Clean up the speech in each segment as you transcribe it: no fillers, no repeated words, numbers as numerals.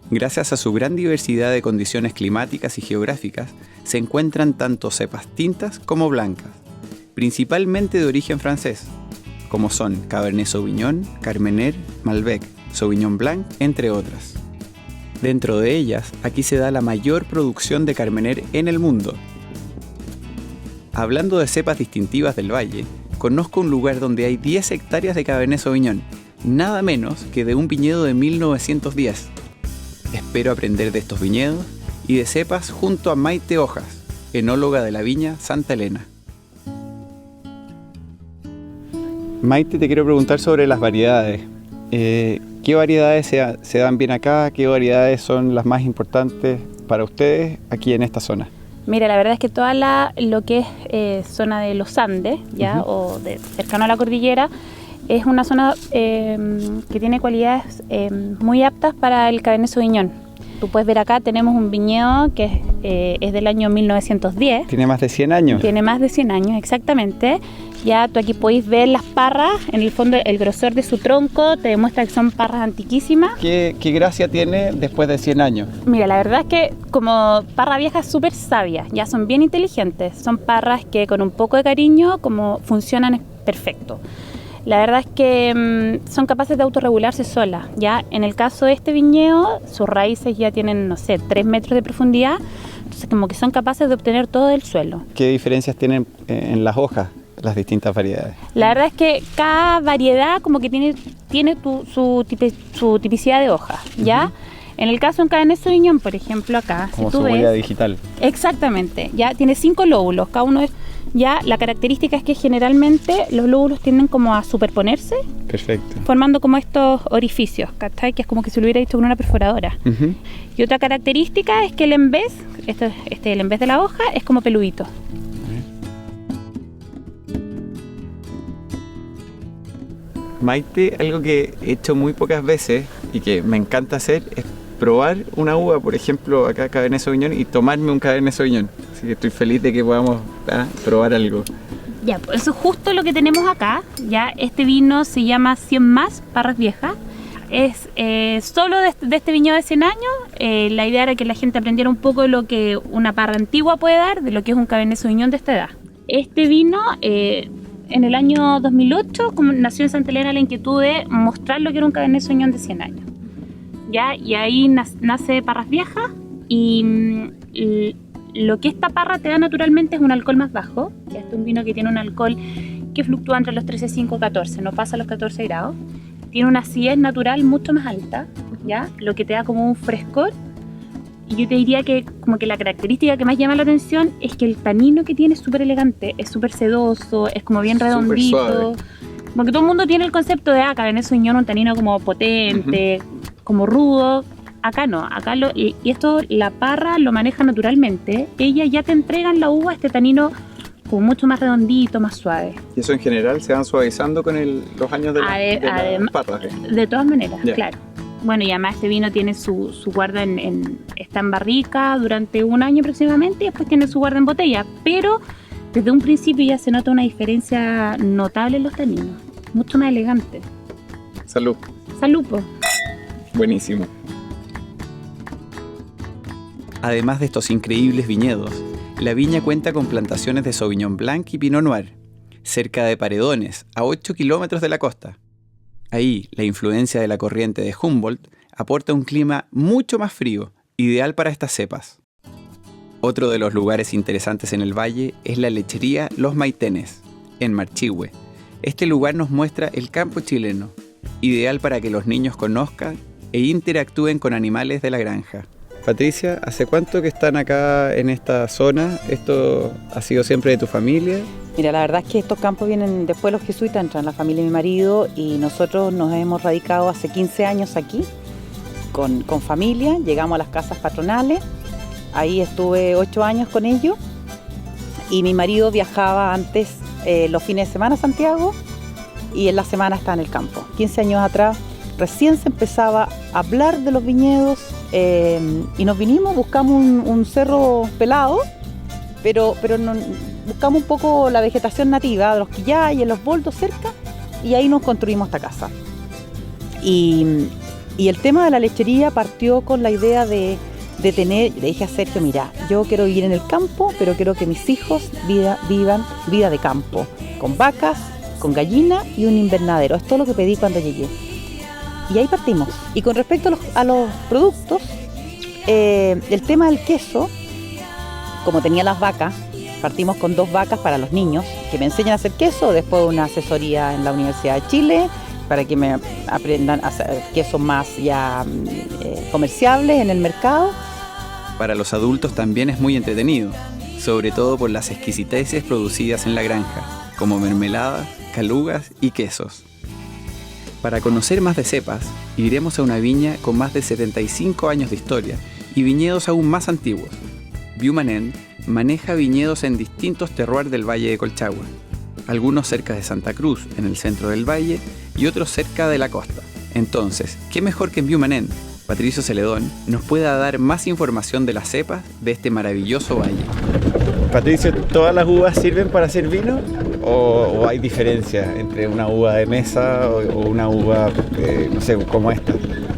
Gracias a su gran diversidad de condiciones climáticas y geográficas, se encuentran tanto cepas tintas como blancas, principalmente de origen francés, como son Cabernet Sauvignon, Carmener, Malbec, Sauvignon Blanc, entre otras. Dentro de ellas, aquí se da la mayor producción de Carmener en el mundo. Hablando de cepas distintivas del valle, conozco un lugar donde hay 10 hectáreas de Cabernet Sauvignon, nada menos que de un viñedo de 1910. Espero aprender de estos viñedos y de cepas junto a Maite Hojas, enóloga de la viña Santa Elena. Maite, te quiero preguntar sobre las variedades. ¿Qué variedades se dan bien acá? ¿Qué variedades son las más importantes para ustedes aquí en esta zona? Mira, la verdad es que toda lo que es zona de los Andes, ¿ya? O cercano a la cordillera, es una zona que tiene cualidades muy aptas para el Cabernet Sauvignon. Tú puedes ver acá, tenemos un viñedo que es del año 1910. ¿Tiene más de 100 años? Tiene más de 100 años, exactamente. Ya tú aquí podéis ver las parras, en el fondo el grosor de su tronco te demuestra que son parras antiquísimas. ¿Qué gracia tiene después de 100 años? Mira, la verdad es que como parra vieja es súper sabia, ya son bien inteligentes. Son parras que con un poco de cariño como funcionan perfecto. La verdad es que son capaces de autorregularse solas. Ya en el caso de este viñedo, sus raíces ya tienen, 3 metros de profundidad, entonces como que son capaces de obtener todo del suelo. ¿Qué diferencias tienen en las hojas las distintas variedades? La verdad es que cada variedad como que tiene su tipicidad de hoja, ¿ya? En el caso de un Cabernet Sauvignon, por ejemplo, acá, como si tú su ves, huella digital. Exactamente, ya tiene 5 lóbulos, cada uno es. Ya la característica es que generalmente los lóbulos tienden como a superponerse. Perfecto. Formando como estos orificios, ¿cachai? Que es como que se lo hubiera hecho con una perforadora. Y otra característica es que el embés, el embés de la hoja, es como peludito. Maite, algo que he hecho muy pocas veces y que me encanta hacer es probar una uva, por ejemplo, acá Cabernet Sauvignon, y tomarme un Cabernet Sauvignon. Así que estoy feliz de que podamos probar algo. Ya, pues eso es justo lo que tenemos acá. Ya, este vino se llama 100 más, Parras Viejas. Es solo de este viñedo de 100 años. La idea era que la gente aprendiera un poco de lo que una parra antigua puede dar, de lo que es un Cabernet Sauvignon de esta edad. Este vino, en el año 2008, como nació en Santa Elena la inquietud de mostrar lo que era un Cabernet Sauvignon de 100 años. ¿Ya? Y ahí nace Parras Viejas y lo que esta parra te da naturalmente es un alcohol más bajo. Ya, este es un vino que tiene un alcohol que fluctúa entre los 13,5 y 14, no pasa los 14 grados. Tiene una acidez natural mucho más alta, ¿ya? Lo que te da como un frescor. Y yo te diría que como que la característica que más llama la atención es que el tanino que tiene es súper elegante, es súper sedoso, es como bien redondito. Como que todo el mundo tiene el concepto de Cabernet Sauvignon, un tanino como potente, como rudo. Acá no, acá y esto la parra lo maneja naturalmente. Ella ya te entrega en la uva este tanino como mucho más redondito, más suave. ¿Y eso en general se van suavizando con los años de las parras? De todas maneras, claro. Bueno, y además este vino tiene su guarda está en barrica durante 1 año aproximadamente y después tiene su guarda en botella. Pero desde un principio ya se nota una diferencia notable en los taninos. Mucho más elegante. Salud. Salud, po. Buenísimo. Además de estos increíbles viñedos, la viña cuenta con plantaciones de Sauvignon Blanc y Pinot Noir, cerca de Paredones, a 8 kilómetros de la costa. Ahí, la influencia de la corriente de Humboldt aporta un clima mucho más frío, ideal para estas cepas. Otro de los lugares interesantes en el valle es la lechería Los Maitenes, en Marchihue. Este lugar nos muestra el campo chileno, ideal para que los niños conozcan e interactúen con animales de la granja. Patricia, ¿hace cuánto que están acá en esta zona? ¿Esto ha sido siempre de tu familia? Mira, la verdad es que estos campos vienen después de los jesuitas, entran la familia de mi marido y nosotros nos hemos radicado hace 15 años aquí con familia, llegamos a las casas patronales, ahí estuve 8 años con ellos y mi marido viajaba antes los fines de semana a Santiago y en la semana estaba en el campo. 15 años atrás recién se empezaba a hablar de los viñedos y nos vinimos, buscamos un cerro pelado, pero no, buscamos un poco la vegetación nativa de los quillay y en los boldos cerca y ahí nos construimos esta casa. Y Y el tema de la lechería partió con la idea de tener, le dije a Sergio, mira, yo quiero vivir en el campo, pero quiero que mis hijos vivan vida de campo, con vacas, con gallinas y un invernadero. Es todo lo que pedí cuando llegué. Y ahí partimos. Y con respecto a los productos, el tema del queso, como tenía las vacas, partimos con 2 vacas para los niños, que me enseñan a hacer queso, después una asesoría en la Universidad de Chile, para que me aprendan a hacer quesos más ya comerciables en el mercado. Para los adultos también es muy entretenido, sobre todo por las exquisiteces producidas en la granja, como mermeladas, calugas y quesos. Para conocer más de cepas, iremos a una viña con más de 75 años de historia y viñedos aún más antiguos. Viumanén maneja viñedos en distintos terroirs del Valle de Colchagua, algunos cerca de Santa Cruz, en el centro del valle, y otros cerca de la costa. Entonces, ¿qué mejor que en Viumanén? Patricio Celedón nos pueda dar más información de las cepas de este maravilloso valle. Patricio, ¿todas las uvas sirven para hacer vino? ¿O hay diferencia entre una uva de mesa o una uva, no sé, como esta?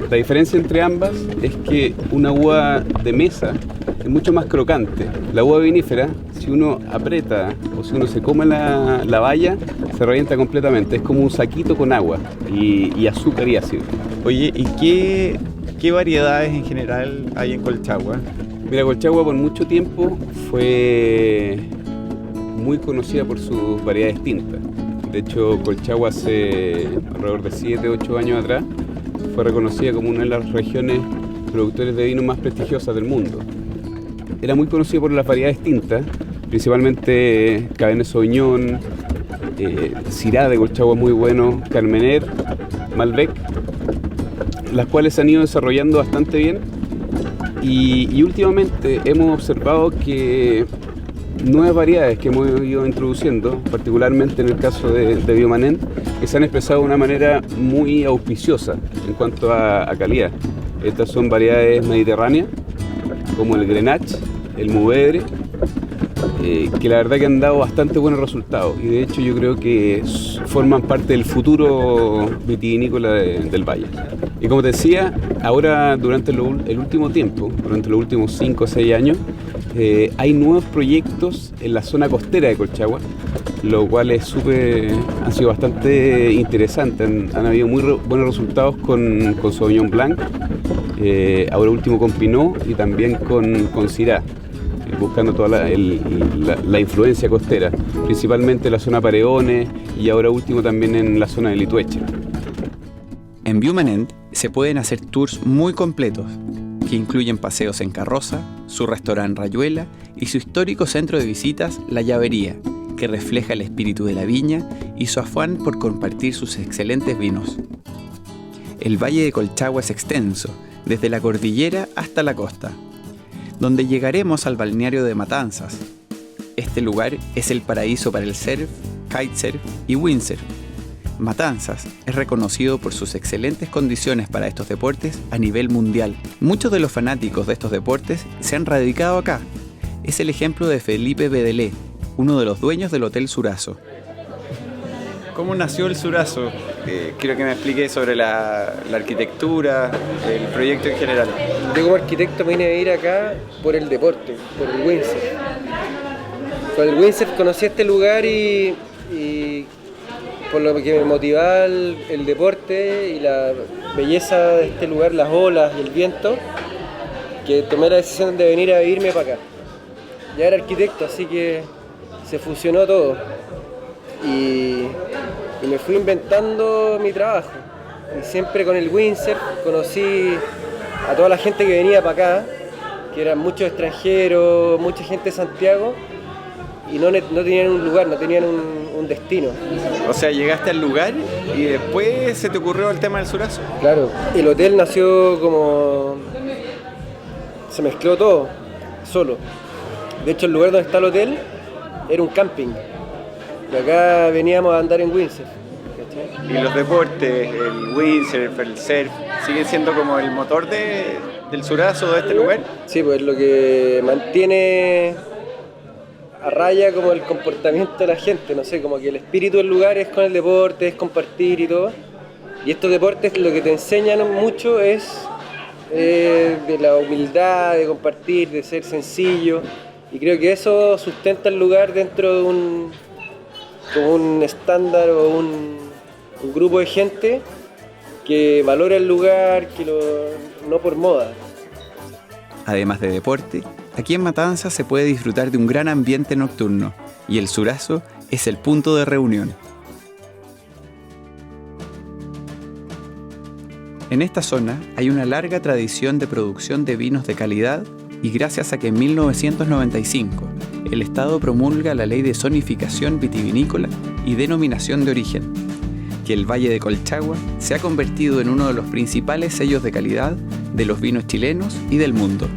La diferencia entre ambas es que una uva de mesa es mucho más crocante. La uva vinífera, si uno aprieta o si uno se come la baya, se revienta completamente. Es como un saquito con agua y azúcar y ácido. Oye, ¿y qué variedades en general hay en Colchagua? Mira, Colchagua por mucho tiempo fue muy conocida por sus variedades tintas. De hecho, Colchagua hace alrededor de 7-8 años atrás fue reconocida como una de las regiones productores de vino más prestigiosas del mundo. Era muy conocida por las variedades tintas, principalmente Cabernet Sauvignon, Syrah de Colchagua muy bueno, Carmener, Malbec, las cuales se han ido desarrollando bastante bien y últimamente hemos observado que nuevas variedades que hemos ido introduciendo, particularmente en el caso de Viumanén, que se han expresado de una manera muy auspiciosa en cuanto a calidad. Estas son variedades mediterráneas, como el Grenache, el Mourvedre, que la verdad que han dado bastante buenos resultados y de hecho yo creo que forman parte del futuro vitivinícola del valle. Y como te decía, ahora durante el último tiempo, durante los últimos 5 o 6 años, hay nuevos proyectos en la zona costera de Colchagua, lo cual han sido bastante interesantes, han habido muy buenos resultados con Sauvignon Blanc, ahora último con Pinot y también con Syrah, buscando toda la influencia costera, principalmente en la zona Pareones y ahora último también en la zona de Litueche. En Viumanén se pueden hacer tours muy completos, que incluyen paseos en carroza, su restaurante Rayuela y su histórico centro de visitas La Llavería, que refleja el espíritu de la viña y su afán por compartir sus excelentes vinos. El Valle de Colchagua es extenso, desde la cordillera hasta la costa, donde llegaremos al balneario de Matanzas. Este lugar es el paraíso para el surf, kitesurf y windsurf. Matanzas es reconocido por sus excelentes condiciones para estos deportes a nivel mundial. Muchos de los fanáticos de estos deportes se han radicado acá. Es el ejemplo de Felipe Bedelé, uno de los dueños del Hotel Surazo. ¿Cómo nació el Surazo? Quiero que me explique sobre la arquitectura, el proyecto en general. Yo como arquitecto me vine a vivir acá por el deporte, por el windsurf. Con el windsurf conocí este lugar y por lo que me motivaba el deporte y la belleza de este lugar, las olas y el viento, que tomé la decisión de venir a vivirme para acá. Ya era arquitecto, así que se fusionó todo y me fui inventando mi trabajo. Y siempre con el windsurf conocí a toda la gente que venía para acá, que eran muchos extranjeros, mucha gente de Santiago, y no tenían un lugar, no tenían un destino. O sea, llegaste al lugar y después se te ocurrió el tema del Surazo. Claro, el hotel nació como... se mezcló todo, solo. De hecho, el lugar donde está el hotel era un camping. Y acá veníamos a andar en windsurf. ¿Cachai? Y los deportes, el windsurf, el surf, ¿siguen siendo como el motor del Surazo de este lugar? Sí, pues lo que mantiene a raya como el comportamiento de la gente, no sé, como que el espíritu del lugar es con el deporte, es compartir y todo. Y estos deportes lo que te enseñan mucho es de la humildad, de compartir, de ser sencillo. Y creo que eso sustenta el lugar dentro de como un estándar o un grupo de gente que valora el lugar, no por moda. Además de deporte, aquí en Matanzas se puede disfrutar de un gran ambiente nocturno y el Surazo es el punto de reunión. En esta zona hay una larga tradición de producción de vinos de calidad y gracias a que en 1995 el Estado promulga la Ley de Zonificación Vitivinícola y Denominación de Origen, que el Valle de Colchagua se ha convertido en uno de los principales sellos de calidad de los vinos chilenos y del mundo.